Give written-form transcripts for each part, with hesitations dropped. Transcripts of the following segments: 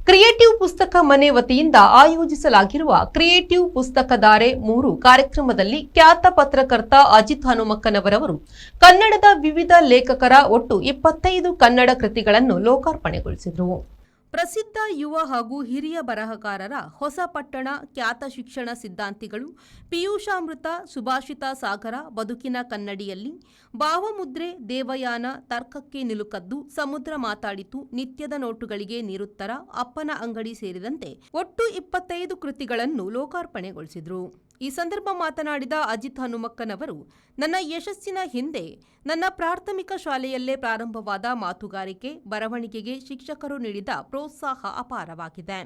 Creative ಪುಸ್ತಕ ಮನೆ ವತಿಯಿಂದ ಆಯೋಜಿಸಲಾಗಿರುವ ಕ್ರಿಯೇಟಿವ್ ಪುಸ್ತಕಧಾರೆ 3 ಕಾರ್ಯಕ್ರಮದಲ್ಲಿ ಖ್ಯಾತ ಪತ್ರಕರ್ತ ಅಜಿತ್ ಹನುಮಕ್ಕನವರವರು ಕನ್ನಡದ ವಿವಿಧ ಲೇಖಕರ ಒಟ್ಟು 25 ಕನ್ನಡ ಕೃತಿಗಳನ್ನು ಲೋಕಾರ್ಪಣೆಗೊಳಿಸಿದರು. ಪ್ರಸಿದ್ಧ ಯುವ ಹಾಗೂ ಹಿರಿಯ ಬರಹಗಾರರ ಹೊಸಪಟ್ಟಣ ಖ್ಯಾತ ಶಿಕ್ಷಣ ಸಿದ್ಧಾಂತಿಗಳು ಪಿಯೂಷಾಮೃತ ಸುಭಾಷಿತ ಸಾಗರ ಬದುಕಿನ ಕನ್ನಡಿಯಲ್ಲಿ ಭಾವಮುದ್ರೆ ದೇವಯಾನ ತರ್ಕಕ್ಕೆ ನಿಲುಕದ್ದು ಸಮುದ್ರ ಮಾತಾಡಿತು ನಿತ್ಯದ ನೋಟುಗಳಿಗೆ ನಿರುತ್ತರ ಅಪ್ಪನ ಅಂಗಡಿ ಸೇರಿದಂತೆ ಒಟ್ಟು 25 ಕೃತಿಗಳನ್ನು ಲೋಕಾರ್ಪಣೆಗೊಳಿಸಿದರು. ಈ ಸಂದರ್ಭ ಮಾತನಾಡಿದ ಅಜಿತ್ ಹನುಮಕ್ಕನವರು, ನನ್ನ ಯಶಸ್ಸಿನ ಹಿಂದೆ ನನ್ನ ಪ್ರಾಥಮಿಕ ಶಾಲೆಯಲ್ಲೇ ಪ್ರಾರಂಭವಾದ ಮಾತುಗಾರಿಕೆ, ಬರವಣಿಗೆಗೆ ಶಿಕ್ಷಕರು ನೀಡಿದ ಪ್ರೋತ್ಸಾಹ ಅಪಾರವಾಗಿದೆ.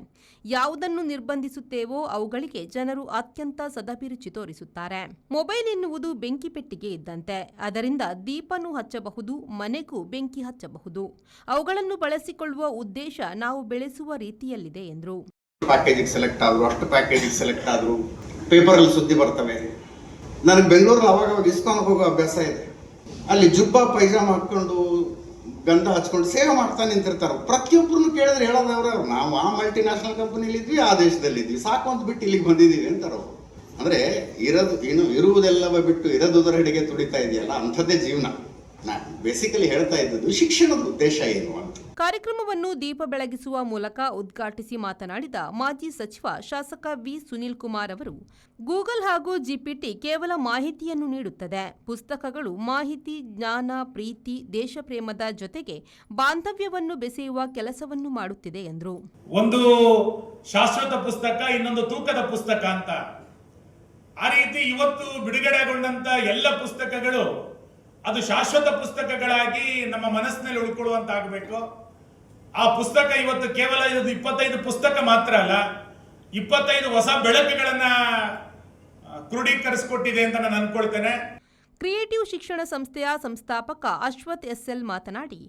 ಯಾವುದನ್ನು ನಿರ್ಬಂಧಿಸುತ್ತೇವೋ ಅವುಗಳಿಗೆ ಜನರು ಅತ್ಯಂತ ಸದಭಿರುಚಿ ತೋರಿಸುತ್ತಾರೆ. ಮೊಬೈಲ್ ಎನ್ನುವುದು ಬೆಂಕಿ ಪೆಟ್ಟಿಗೆ ಇದ್ದಂತೆ. ಅದರಿಂದ ದೀಪನೂ ಹಚ್ಚಬಹುದು, ಮನೆಗೂ ಬೆಂಕಿ ಹಚ್ಚಬಹುದು. ಅವುಗಳನ್ನು ಬಳಸಿಕೊಳ್ಳುವ ಉದ್ದೇಶ ನಾವು ಬೆಳೆಸುವ ರೀತಿಯಲ್ಲಿದೆ ಎಂದರು. ಪೇಪರಲ್ಲಿ ಸುದ್ದಿ ಬರ್ತವೆ. ನನಗೆ ಬೆಂಗಳೂರಲ್ಲಿ ಅವಾಗ ಇಸ್ಕೊಂಡು ಹೋಗೋ ಅಭ್ಯಾಸ ಇದೆ. ಅಲ್ಲಿ ಜುಬ್ಬ ಪೈಜಾಮ ಹಾಕ್ಕೊಂಡು ಗಂಧ ಹಚ್ಕೊಂಡು ಸೇವೆ ಮಾಡ್ತಾ ನಿಂತಿರ್ತಾರೆ. ಪ್ರತಿಯೊಬ್ಬರನ್ನು ಕೇಳಿದ್ರೆ ಹೇಳೋದವ್ರೆ, ನಾವು ಆ ಮಲ್ಟಿನ್ಯಾಷನಲ್ ಕಂಪನಿಲಿದ್ವಿ, ಆ ದೇಶದಲ್ಲಿದ್ವಿ, ಸಾಕು ಅಂತ ಬಿಟ್ಟು ಇಲ್ಲಿಗೆ ಬಂದಿದ್ದೀವಿ ಅಂತಾರೆ ಅವರು. ಅಂದರೆ ಇರುವುದೆಲ್ಲವ ಬಿಟ್ಟು ಇರದುದರಡೆಗೆ ತುಡಿತಾ ಇದೆಯಲ್ಲ, ಅಂಥದ್ದೇ ಜೀವನ. ನಾನು ಬೇಸಿಕಲಿ ಹೇಳ್ತಾ ಇದ್ದದ್ದು ಶಿಕ್ಷಣದ ಉದ್ದೇಶ ಏನು ಅಂತ. ಕಾರ್ಯಕ್ರಮವನ್ನು ದೀಪ ಬೆಳಗಿಸುವ ಮೂಲಕ ಉದ್ಘಾಟಿಸಿ ಮಾತನಾಡಿದ ಮಾಜಿ ಸಚಿವ ಶಾಸಕ ವಿ ಸುನೀಲ್ ಕುಮಾರ್ ಅವರು, ಗೂಗಲ್ ಹಾಗೂ ಜಿಪಿಟಿ ಕೇವಲ ಮಾಹಿತಿಯನ್ನು ನೀಡುತ್ತದೆ. ಪುಸ್ತಕಗಳು ಮಾಹಿತಿ, ಜ್ಞಾನ, ಪ್ರೀತಿ, ದೇಶಪ್ರೇಮದ ಜೊತೆಗೆ ಬಾಂಧವ್ಯವನ್ನು ಬೆಸೆಯುವ ಕೆಲಸವನ್ನು ಮಾಡುತ್ತಿದೆ ಎಂದರು. ಒಂದು ಶಾಶ್ವತ ಪುಸ್ತಕ, ಇನ್ನೊಂದು ತೂಕದ ಪುಸ್ತಕ ಅಂತ. ಆ ರೀತಿ ಇವತ್ತು ಬಿಡುಗಡೆಗೊಂಡಂತ ಎಲ್ಲ ಪುಸ್ತಕಗಳು ಅದು ಶಾಶ್ವತ ಪುಸ್ತಕಗಳಾಗಿ ನಮ್ಮ ಮನಸ್ಸಿನಲ್ಲಿ ಉಳ್ಕೊಳ್ಳುವಂತಾಗಬೇಕು. ಆ ಪುಸ್ತಕ ಇವತ್ತು ಕೇವಲ 25 ಪುಸ್ತಕ ಮಾತ್ರ ಅಲ್ಲ, 25 ಹೊಸ ಬೆಳಕುಗಳನ್ನ ಕ್ರೋಢೀಕರಿಸಿಕೊಟ್ಟಿದೆ ಅಂತ ನಾನು ಅನ್ಕೊಳ್ತೇನೆ. ಕ್ರಿಯೇಟಿವ್ ಶಿಕ್ಷಣ ಸಂಸ್ಥೆಯ ಸಂಸ್ಥಾಪಕ ಅಶ್ವಥ್ ಎಸ್ಎಲ್ ಮಾತನಾಡಿ,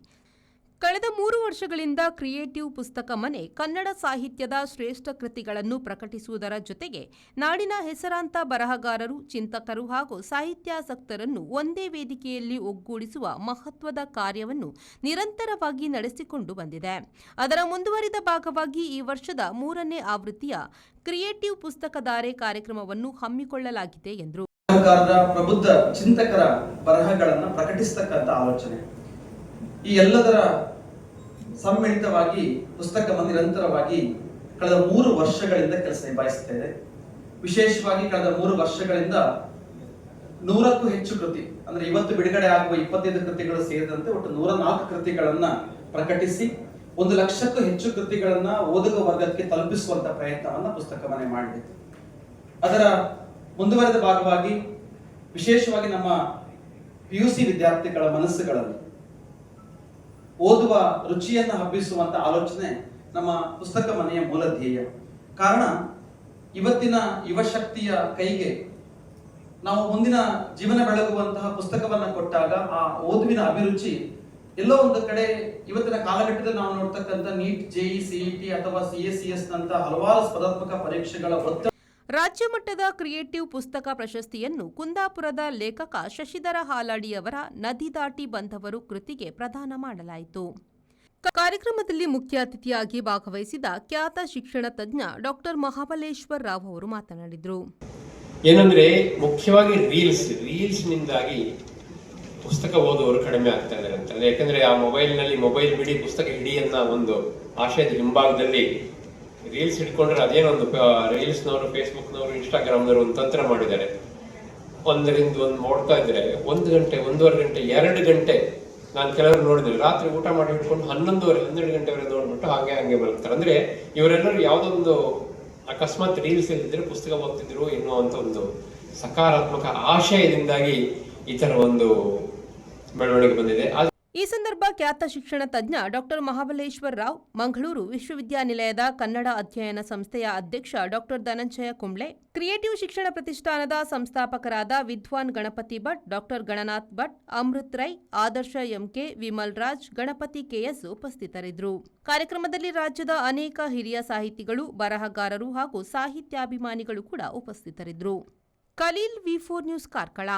ಕಳೆದ 3 ವರ್ಷಗಳಿಂದ ಕ್ರಿಯೇಟಿವ್ ಪುಸ್ತಕ ಮನೆ ಕನ್ನಡ ಸಾಹಿತ್ಯದ ಶ್ರೇಷ್ಠ ಕೃತಿಗಳನ್ನು ಪ್ರಕಟಿಸುವುದರ ಜೊತೆಗೆ ನಾಡಿನ ಹೆಸರಾಂತ ಬರಹಗಾರರು, ಚಿಂತಕರು ಹಾಗೂ ಸಾಹಿತ್ಯಾಸಕ್ತರನ್ನು ಒಂದೇ ವೇದಿಕೆಯಲ್ಲಿ ಒಗ್ಗೂಡಿಸುವ ಮಹತ್ವದ ಕಾರ್ಯವನ್ನು ನಿರಂತರವಾಗಿ ನಡೆಸಿಕೊಂಡು ಬಂದಿದೆ. ಅದರ ಮುಂದುವರಿದ ಭಾಗವಾಗಿ ಈ ವರ್ಷದ 3ನೇ ಆವೃತ್ತಿಯ ಕ್ರಿಯೇಟಿವ್ ಪುಸ್ತಕಧಾರೆ ಕಾರ್ಯಕ್ರಮವನ್ನು ಹಮ್ಮಿಕೊಳ್ಳಲಾಗಿದೆ ಎಂದರು. ಪ್ರಬುದ್ಧ ಚಿಂತಕರ ಬರಹಗಳನ್ನು ಪ್ರಕಟಿಸತಕ್ಕಂಥ ಆಲೋಚನೆ, ಈ ಎಲ್ಲದರ ಸಮ್ಮಿಳಿತವಾಗಿ ಪುಸ್ತಕ ನಿರಂತರವಾಗಿ ಕಳೆದ 3 ವರ್ಷಗಳಿಂದ ಕೆಲಸ ನಿಭಾಯಿಸ್ತಾ ಇದೆ. ವಿಶೇಷವಾಗಿ ಕಳೆದ 3 ವರ್ಷಗಳಿಂದ 100ಕ್ಕೂ ಹೆಚ್ಚು ಕೃತಿ, ಅಂದ್ರೆ ಇವತ್ತು ಬಿಡುಗಡೆ ಆಗುವ 25 ಕೃತಿಗಳು ಸೇರಿದಂತೆ ಒಟ್ಟು 104 ಕೃತಿಗಳನ್ನ ಪ್ರಕಟಿಸಿ 1 ಲಕ್ಷಕ್ಕೂ ಹೆಚ್ಚು ಕೃತಿಗಳನ್ನ ಓದುಗ ವರ್ಗಕ್ಕೆ ತಲುಪಿಸುವಂತ ಪ್ರಯತ್ನವನ್ನ ಪುಸ್ತಕ ಮನೆ ಮಾಡಿದೆ. ಅದರ ಮುಂದುವರೆದ ಭಾಗವಾಗಿ ವಿಶೇಷವಾಗಿ ನಮ್ಮ PUC ವಿದ್ಯಾರ್ಥಿಗಳ ಮನಸ್ಸುಗಳಲ್ಲಿ ಓದುವ ರುಚಿಯನ್ನು ಹಬ್ಬಿಸುವಂತ ಆಲೋಚನೆ ನಮ್ಮ ಪುಸ್ತಕ ಮನೆಯ ಮೂಲ ಧ್ಯೇಯ. ಕಾರಣ, ಇವತ್ತಿನ ಯುವ ಶಕ್ತಿಯ ಕೈಗೆ ನಾವು ಮುಂದಿನ ಜೀವನ ಬೆಳಗುವಂತಹ ಪುಸ್ತಕವನ್ನ ಕೊಟ್ಟಾಗ ಆ ಓದುವಿನ ಅಭಿರುಚಿ ಎಲ್ಲೋ ಒಂದು ಕಡೆ ಇವತ್ತಿನ ಕಾಲಘಟ್ಟದಲ್ಲಿ ನಾವು ನೋಡ್ತಕ್ಕಂಥ ನೀಟ್, JEE, CET ಅಥವಾ CACS ನಂತ ಹಲವಾರು ಸ್ಪರ್ಧಾತ್ಮಕ ಪರೀಕ್ಷೆಗಳ ಒತ್ತಡ. ರಾಜ್ಯ ಮಟ್ಟದ ಕ್ರಿಯೇಟಿವ್ ಪುಸ್ತಕ ಪ್ರಶಸ್ತಿಯನ್ನು ಕುಂದಾಪುರದ ಲೇಖಕ ಶಶಿಧರ ಹಾಲಾಡಿಯವರ ನದಿ ದಾಟಿ ಬಂದವರು ಕೃತಿಗೆ ಪ್ರದಾನ ಮಾಡಲಾಯಿತು. ಕಾರ್ಯಕ್ರಮದಲ್ಲಿ ಮುಖ್ಯ ಅತಿಥಿಯಾಗಿ ಭಾಗವಹಿಸಿದ ಖ್ಯಾತ ಶಿಕ್ಷಣ ತಜ್ಞ ಡಾಕ್ಟರ್ ಮಹಾಬಲೇಶ್ವರ್ ರಾವ್ ಅವರು ಮಾತನಾಡಿದರು. ಏನಂದ್ರೆ ಮುಖ್ಯವಾಗಿ ರೀಲ್ಸ್ನಿಂದಾಗಿ ಪುಸ್ತಕ ಓದುವವರು ಕಡಿಮೆ ಆಗ್ತಾ ಇದ್ದಾರೆ ಅಂತ. ಯಾಕಂದ್ರೆ ಆ ಮೊಬೈಲ್ ಬಿಡಿ ಪುಸ್ತಕ ಹಿಡಿ ಅನ್ನೋ ಒಂದು ಆಶಯದ ಹಿಂಭಾಗದಲ್ಲಿ ರೀಲ್ಸ್ ಹಿಡ್ಕೊಂಡ್ರೆ ಅದೇನೊಂದು ರೀಲ್ಸ್ನವರು, ಫೇಸ್ಬುಕ್ನವರು, ಇನ್ಸ್ಟಾಗ್ರಾಮ್ನವರು ಒಂದು ತಂತ್ರ ಮಾಡಿದ್ದಾರೆ. ಒಂದರಿಂದ ಒಂದು ನೋಡ್ತಾ ಇದ್ರೆ 1 ಗಂಟೆ, 1.5 ಗಂಟೆ, 2 ಗಂಟೆ. ನಾನು ಕೆಲವರು ನೋಡಿದ್ರೆ ರಾತ್ರಿ ಊಟ ಮಾಡಿ ಹಿಡ್ಕೊಂಡು 11:30, 12 ಗಂಟೆವರೆಗೆ ನೋಡ್ಬಿಟ್ಟು ಹಾಗೆ ಬರ್ತಾರೆ. ಅಂದ್ರೆ ಇವರೆಲ್ಲರೂ ಯಾವುದೋ ಒಂದು ಅಕಸ್ಮಾತ್ ರೀಲ್ಸ್ ಇಲ್ದಿದ್ರೆ ಪುಸ್ತಕ ಓದ್ತಿದ್ರು ಎನ್ನುವಂತ ಒಂದು ಸಕಾರಾತ್ಮಕ ಆಶಯದಿಂದಾಗಿ ಈ ತರ ಒಂದು ಬೆಳವಣಿಗೆ ಬಂದಿದೆ. ಈ ಸಂದರ್ಭ ಖ್ಯಾತ ಶಿಕ್ಷಣ ತಜ್ಞ ಡಾಕ್ಟರ್ ಮಹಾಬಲೇಶ್ವರ್ ರಾವ್, ಮಂಗಳೂರು ವಿಶ್ವವಿದ್ಯಾನಿಲಯದ ಕನ್ನಡ ಅಧ್ಯಯನ ಸಂಸ್ಥೆಯ ಅಧ್ಯಕ್ಷ ಡಾಕ್ಟರ್ ಧನಂಜಯ ಕುಂಬ್ಳೆ, ಕ್ರಿಯೇಟಿವ್ ಶಿಕ್ಷಣ ಪ್ರತಿಷ್ಠಾನದ ಸಂಸ್ಥಾಪಕರಾದ ವಿದ್ವಾನ್ ಗಣಪತಿ ಭಟ್, ಡಾಕ್ಟರ್ ಗಣನಾಥ್ ಭಟ್, ಅಮೃತ್ ರೈ, ಆದರ್ಶ ಎಂಕೆ, ವಿಮಲ್ ರಾಜ್, ಗಣಪತಿ ಕೆಎಸ್ ಉಪಸ್ಥಿತರಿದ್ದರು. ಕಾರ್ಯಕ್ರಮದಲ್ಲಿ ರಾಜ್ಯದ ಅನೇಕ ಹಿರಿಯ ಸಾಹಿತಿಗಳು, ಬರಹಗಾರರು ಹಾಗೂ ಸಾಹಿತ್ಯಾಭಿಮಾನಿಗಳು ಕೂಡ ಉಪಸ್ಥಿತರಿದ್ದರು. Khaleel, V4 news, Karkala.